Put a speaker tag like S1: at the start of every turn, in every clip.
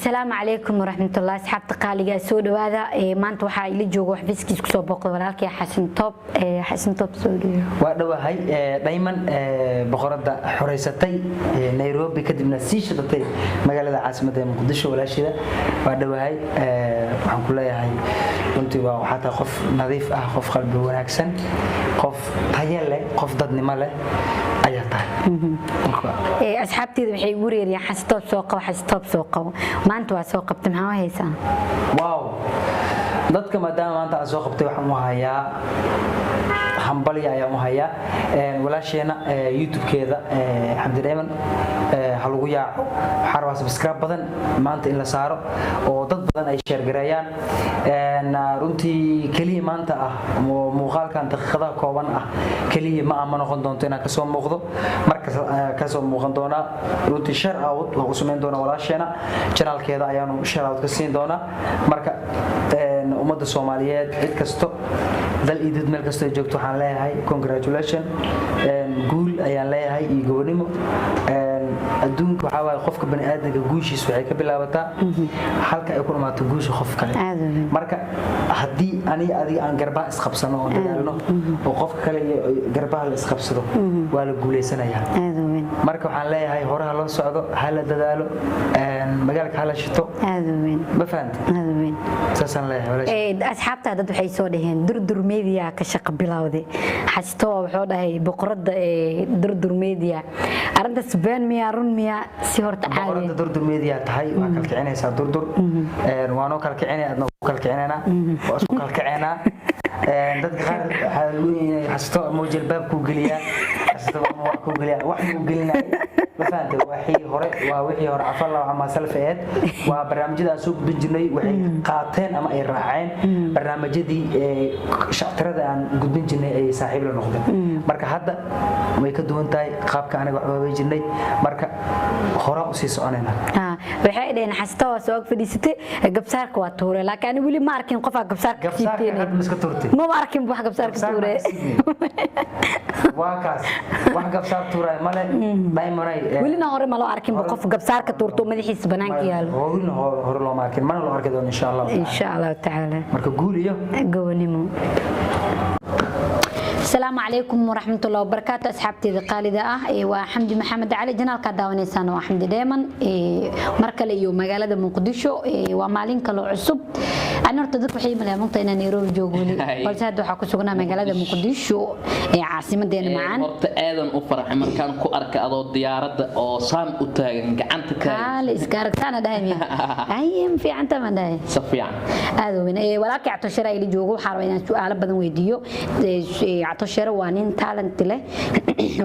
S1: السلام عليكم ورحمة الله أصحاب تقاليد سود وهذا ما أنتوا حايل جوجو حفيزكيس كسو بقى ولكن حسن توب سودي
S2: وهاي دايما بقرة حريستي نيروبي كدبنا سيشتي مقالة عاصمة مقدشة ولا شيء وهاي waxaan ku leeyahay runtii waa waxa qof nadiif ah qof qalbi wanaagsan qof tayo leh qof dadnimo leh ayaa tahay
S1: asxaabteedu waxay ugu reeriyaan xastoob soo qabo maanta waa soo qabtay maxaa haysaa
S2: waaw dadka maadaama maanta aan soo qabtay waxaan u hayaa hambaliya ayaan u hayaa walaasheena youtube-keeda xamdi dheeman ha lagu yaaco waxaa rabaa subscribe badan maanta in la saaro oo dad badan ay share gareeyaan runtii kaliya maanta ah muuqaalkan daqiiqadaha kooban ah kaliya ma noqon doonto inaan kasoo muuqdo marka kasoo muuqan doonaa runtii share out lagu sameyn doona walaasheena channelkeeda ayaanu share out ka siin doonaa marka ummadda Soomaaliyeed cid kasto dal idid meel kasto joogto waxaan leeyahay congratulation guul ayaan leeyahay iyo gobonimo adduunka waxa waay qofka bani aadamka guushiisa waxay ka bilaabataa halka ay ku dhamato guusha qof kale marka hadii adiga aan garbaha isqabsano oo dadaalno oo qofka kale garbaha la isqabsado waa la guuleysanayaa marka waxaan leeyahay horaha loo socdo hala dadaalo magaalka hala shito ma fahanti saasan leeyahay
S1: asxaabta dad waxay soo dhaheen durdur media ka shaqo bilowday xasto wuxuu dhahay boqorada durdur media arinta Spain miya run miya si horta caadi
S2: boqorada durdur media tahay waa kala kicinaysa durdur waano kala kicinay adna kala kicinayna waa isku kala kicinaa dadka qaar xaluunay xasto moojil baab ku galiya xasto ma ku galiya wax ku gelinay ma fahanti wixii hore afalla ama salfeed waa barnaamijyada soo gudbin jirnay waxay qaateen ama ay raaceen barnaamijyadii shaqtirada aan gudbin jirnay ay saaxiib la noqdeen marka hadda way ka duwan tahay qaabka anaga wax way jirnay marka hore u sii soconayna
S1: waxay dheen xasto soo fadhiisatay gabsaarka waa tuure laakiin wali ma arkin qof gabsaarka siitay ma arkin wax gabsaarka tuure
S2: waa kaas wax gabsaar tuure male daymaray
S1: wali hore ma loo arkin qof gabsaarka tuurto madaxiisa banaanka yaalo
S2: hore loo arkin mana loo arki doono insha Allah taala
S1: marka
S2: guul iyo
S1: gowanimo السلام عليكم ورحمة الله وبركاته أصحابتي القالدة وحمد محمد علي جنال كداونيسان وحمد دايما مركل يوم مقالة مقدشو ومالين كلو عصب أنا ارتدت وحي ملا مقطع إن نيروبي جوجولي بس هادو حكو سوقنا مقالة مقدشو عاصمة دين معان
S3: آذن أفرح مركان كو أركا أدو ديارة أو صام أتاقن قعنتك
S1: قال إسكارك تانا دايمي أيام في عنتا ما داي
S3: صفيان
S1: هذا من ولكن عطو شراء اللي جوجو حاربين سؤال بدن ويديو عطوشير waa nin talent leh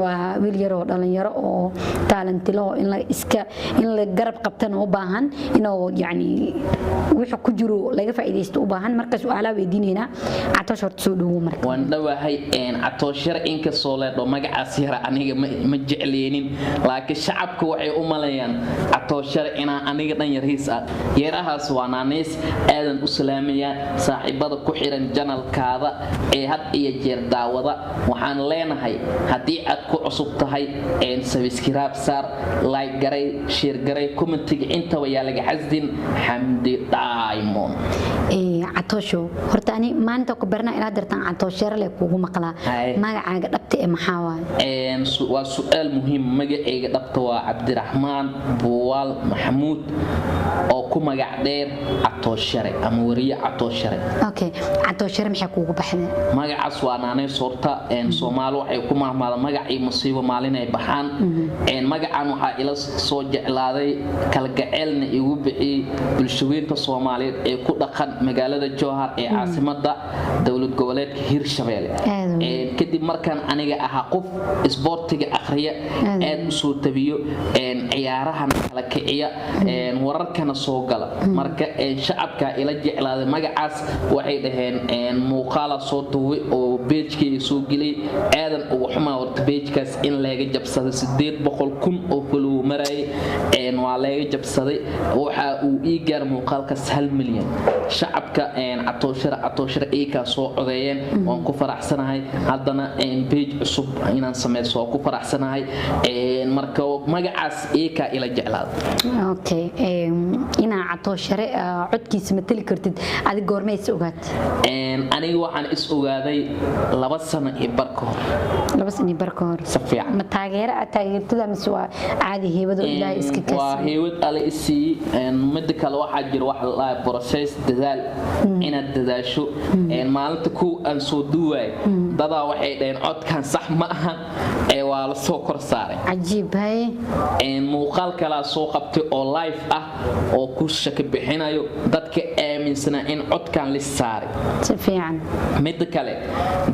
S1: waa wiil yar oo dhalinyaro oo talent leh oo in la garab qabtan u baahan inuu yaani wixii ku jiro laga faa'iideysto u baahan marka su'aalaha weydiinayna Atoosh horta soo dhawo marka
S3: waan dhawahay Atooshir inka soo leedo magacaas yar aniga ma jecleenin laakiin shacabku waxay u maleeyaan Atooshir ina aniga dhan yariis ah yarahaas waa naanis aadan u salaamaya saaxiibada ku xiran channelkaada ee had iyo jeer daawada waxaan leenahay hadii aad ku cusub tahay subscribe saar like garay share garay commentiga inta waa laga xasdin Xamdi Diamond
S1: Atoosho horta ani maanta ku barna ila dartan Atooshir le kugu maqlaa magacaaga dhabta ee maxaa waay
S3: waa su'aal muhiim magacayga dhabta waa Cabdiraxmaan Buwal Maxamuud oo ku magac dheer Atooshir ama wariye Atooshir
S1: okay Atooshir maxay kugu baxday
S3: magacaas waa naanay sorta Soomaali waxay ku mahmaada magacii musiibo maalin ay baxaan magacaan waxa ila soo jeclaaday kalgaceelna igu bixi bulshooyinka Soomaaliyeed ee ku dhaqan magaalada Jowhar ee caasimada dawlad goboleedka Hirshabelle kadib markaan aniga ahaa qof isboortiga akhriya aad u soo tabiyo ciyaaraha kala kiciya wararkana soo gala marka shacabka ila jeclaaday magacaas waxay dhaheen muuqaal soo duubay oo beejkii soo gelay aadan ugu xumaa horta beejkaas in laga jabsaday 800,000 oo kale maray waa laga jabsaday waxa uu ii gaar muuqaalkaas 1 milyan shacabka catooshara ka soo codeeyeen waan ku faraxsanahay haddana beej cusub inaan sameeyo oo ku faraxsanahay marka magacaas ka ila jeclaado
S1: okay ina catooshare codkiisa ma tali kartid adiga goorma is ogaad
S3: aniga waxaan is ogaaday 2 sano iyo barko
S1: 2 sano iyo barko
S3: safiican
S1: ma taageertada mise waa caadi heebado ilaahay iska kaas
S3: waa heewad alle isii mid kale waxa jira wax la process dadaal inaad dadaasho maalinta ku aan soo duway dada waxay dheen codkan sax ma aha waa la soo kor saaray
S1: ajiib hay
S3: muuqaal kala soo qabtay oo live ah oo ku shaki bixinayo dadka aaminsana in codkan la saaray
S1: si fiican
S3: mid kale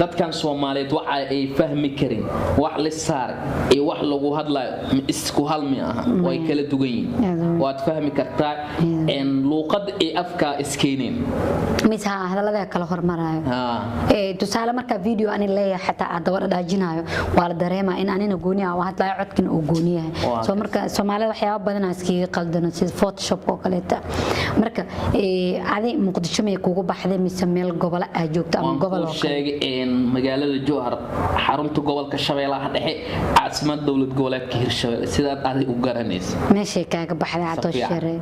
S3: dadkan Soomaaliyeed waxa ay fahmi karin wax la saaray ee wax lagu hadlayo isku halmi ah way kala duwan yihiin waad fahmi kartaa luqad ee afka iskeenin
S1: misa hadalada kala hormarayo tusaale marka video aan leeyahay xataa aad wada dhaajinayo waa la dareemaa in anina gooniya oo hadlaa codkan uu gooniyahay soo marka Soomaalida waxyaabo badan iskiga qaldana sida Photoshop oo kaleeta marka adi Muqdisho ma kugu baxday mise meel gobol ah joogta ama gobol oo
S3: sheegay magaalada Jowhar xarunta gobolka Shabeellaha Dhexe caasimad dawlad goboleedka Hirshabelle sidaad adi u garanayso
S1: meeshay kaaga baxday catooshare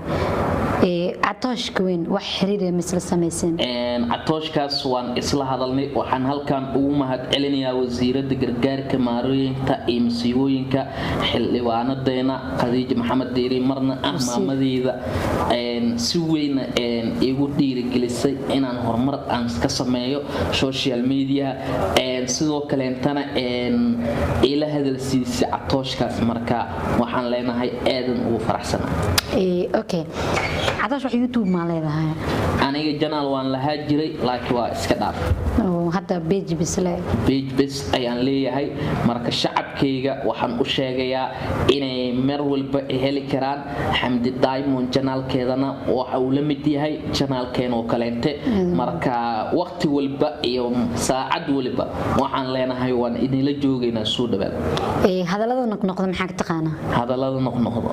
S1: catooshka weyn wax xiriir misla sameeysan
S3: catooshkaas waan isla hadalnay waxaan halkan ugu mahad celinayaa wasiirada gargaarka maareynta iyo masiibooyinka xildhibaanadeena Khadiija Maxamed Deeri marna maamadeeda si weyn igu dhiirigelisay inaan horumar aan ka sameeyo social media sidoo kale intana ila hadalsiisay catooshkaas marka waxaan leenahay aadan ugu faraxsanahay
S1: okay catoosh wax YouTube ma leedahay
S3: aniga janaal waan lahaa jiray laakiin waa iska dhaaf
S1: hadda page
S3: bis ayaan leeyahay marka shacabkayga waxaan u sheegayaa inay mar walba heli karaan Xamdi Diamond janaalkeedana waxa uu la mid yahay janaalkeen oo kaleente marka waqti walba iyo saacad walba waxaan leenahay waan idin la joogaynaa soo dhawaad
S1: hadalada noqnoqdo maxaa ka taqaana
S3: hadalada noqnoqdo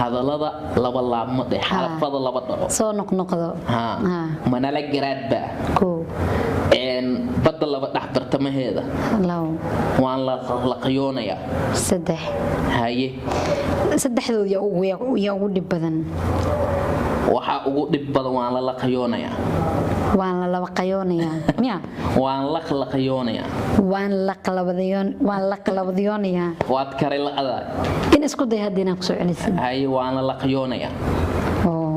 S3: hadalada laba laabmo xarafada laba dhaco
S1: soo noqnoqdo
S3: manala garaadba badda laba dhax bartamaheeda waan la qayoonaya
S1: saddex haye saddexdood yaa ugu dhib badan
S3: waxa ugu dhib badan waan la qayoonaya
S1: waan la qayoonaya miya
S3: waan la qayoonaya
S1: waan la qalabadiyoonaya
S3: waad kare la adaa
S1: in isku day hadina ku soo celisid
S3: haye waan la qayoonaya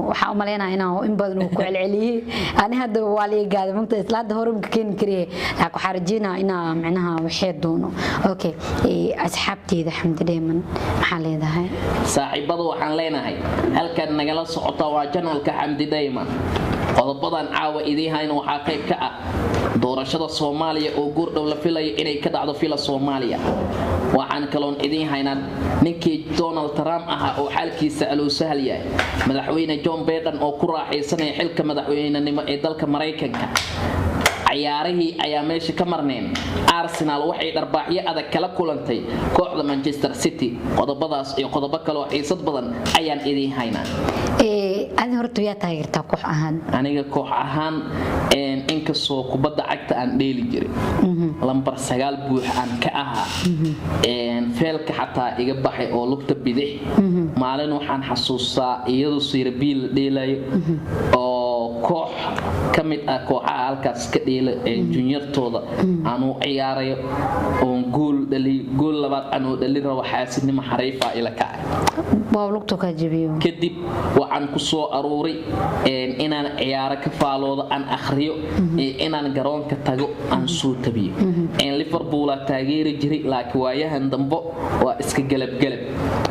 S1: waxa u maleynaa inaan in badan uu ku celceliyay ani hadda waa la gaado mugta islaada horumka keen kariye la ku xarjina ina macnaha waxay doono okay asxaabteeda Xamdi Diamond maxaa leedahay
S3: saaxiibada waxaan leenahay halkan nagala socota waa janaalka Xamdi Diamond qodobadan caawa idin hayna waxa qayb ka ah doorashada Soomaaliya oo goordhow la filayo inay ka dhacdo fila Soomaaliya waxaan kaloon idin haynaa ninkii Donald Trump aha oo xalkiisa aloo sahal yahay madaxweyne John Biden oo ku raaxaysanaya xilka madaxweynenimo ee dalka Mareykanka ciyaarihii ayaa meesha ka marneen Arsenal waxay dharbaaxyo adag kala kulantay kooxda Manchester City qodobadaas iyo qodobo kale oo xiisad badan ayaan idin haynaa
S1: ani horta yaa taageertaa koox ahaan
S3: aniga koox ahaan inkastoo kubadda cagta aan dheeli jiray lambar 9 buux aan ka ahaa feelka xataa iga baxay oo lugta bidix maalin waxaan xasuustaa iyadoo Sirbiil dheelayo oo koox kamid ah kooxaha halkaas ka dheela juniortooda aanu ciyaarayo oo gool labaad aanu dhalin rabo xaasidnimo xariifa ila kacay
S1: lugta ka jabiyo
S3: kadib waxaan ku soo aruuray inaan ciyaaro ka faaloodo aan akhriyo inaan garoonka tago aan soo tabiyo Liverpool taageeri jiray laakiin waayahan dambo waa iska galab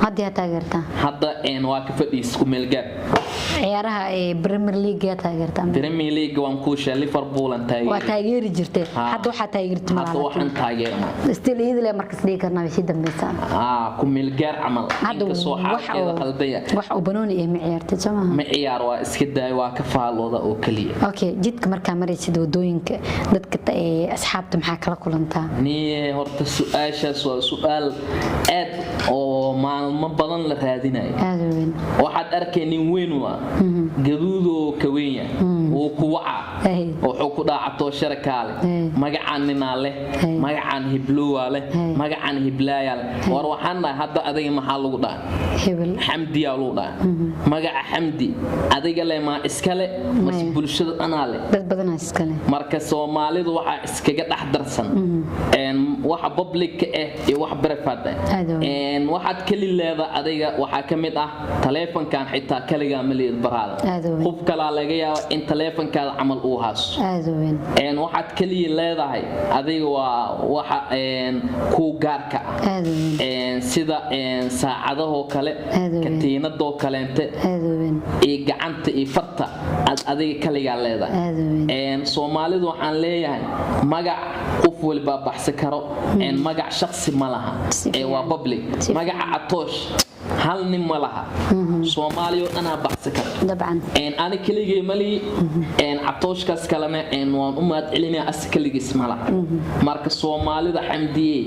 S1: hadda taageerta
S3: hadda waa ka fadhiis ku meel gaar
S1: ciyaaraha Premier League ya taageertaa
S3: Premier League waan ku sheegay Liverpool aan
S1: waa
S3: taageeray
S1: taageeri jirtay hadda waxa taageertay
S3: hadda waxaan taageernaa
S1: still idile markas dhigi karnaa wixii dambeysaan
S3: ku meel gaar camal inka soo xaalkeeda qaldaya
S1: wax u banooni ee ma ciyaartay Soomaa
S3: ma ciyaar waa iska daay waa ka faalooda oo kaliya
S1: okay jidka markaa maraysid wadooyinka dadka asxaabta maxaa kala kulantaa
S3: ni horta su'aashaas waa su'aal aad oo maalmo badan la raadinayo
S1: aad weyn
S3: waxaad arkay nin weyn waa gaduud oo ka weyn yahay oo ku waca oo ku dhaacato sharakaale magacaan nina leh magacaan hibluwa leh magacaan hiblaayal war waxaan dhahay hadda adiga maxaa lagu dhahay
S1: hebel
S3: xamdi yaa lagu dhahay magaca xamdi adiga le ma iskale mas bulshada anaa leh
S1: dad badan iskale
S3: marka Soomaalidu waxa iskaga dhaxdarsan waxa public iyo wax private waxaad kali leedahay adiga waxa kamid ah taleefankan xitaa kaliga ma leed baraada qof kala laga yaabo in taleefankaada amal uu haaso waxaad kali leedahay adiga waa waxa ku gaarka sida saacadaha kale katiinado kaleente ee gacanta ee farta adiga kaliga leedahay Soomaalidu waxaan leeyahay magac qof walba baxsan karo magac shakhsi ma laha waa public magaca Atoosh hal nin ma laha Soomaaliyo ana baxsan karo
S1: dabcan
S3: ana kaligay mali Atooshkaas kalena waan u maad celinaa as kaligiis ma laha marka Soomaalida xamdiye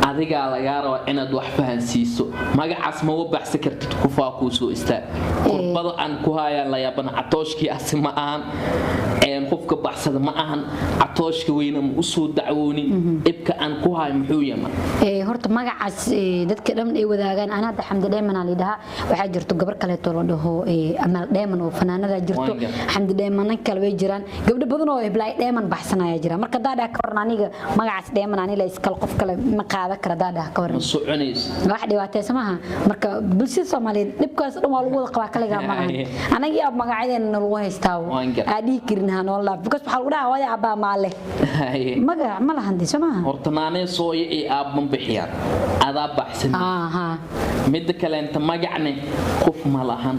S3: adiga laga rabo inaad wax fahansiiso magacaas ma baxsan kartid ku faa ku soo istaag qurbada aan ku haya la yaabana Atooshkii asma aan qofka baxsada ma ahan Atooshka weyna u soo dacwooni ibka aan ku hayo muxuu yahay
S1: horta magacaas dadka dhan ay wadaagaan ana hadda xamdi dheeman aan leedahay waxa jirto gabar kale oo la dhaho amal dheeman oo fanaanada jirto xamdi dheeman kale way jiraan gabdho badan oo iblaay dheeman baxsanaya jira marka daada ka waran aniga magacaas dheeman aan ilaa iskal qof kale ma qaada kara daada ka waran
S3: soconays
S1: wax dhibaatay samaha marka bulshada Soomaaliyeed dhibkaas dhan waa lagu wada qabaa kaliya ma aha anaga ab magacadeena lagu haystaa aadii kirinaha noolaa because waxa lagu dhahaa wada abba maale magac ma lahan disamaha
S3: horta naanay soo ee aabban bixiyaan ada baxsan mid kale inta magacne qof ma lahan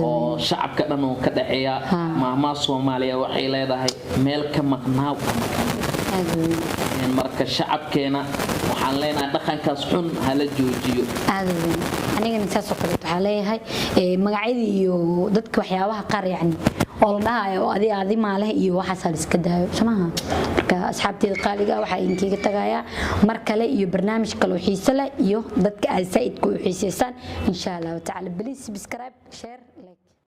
S3: oo shacabka dhan oo ka dhaxeeya maama Soomaaliya waxay leedahay meel ka maqnaaw marka shacabkeena waxaan leenahay dhaqankaas xun hala joojiyo
S1: aniga intaas oo kale waxa leeyahay magacyada iyo dadka waxyaabaha qaar yani oo la dhahayo adi maale iyo waxa iska daayo samaha marka asxaabteeda qaaliga waxa inkiga tagaya mar kale iyo barnaamij kale oo xiiso leh iyo dadka ay said ku xiiseeysan insha Allah ta'ala please subscribe share like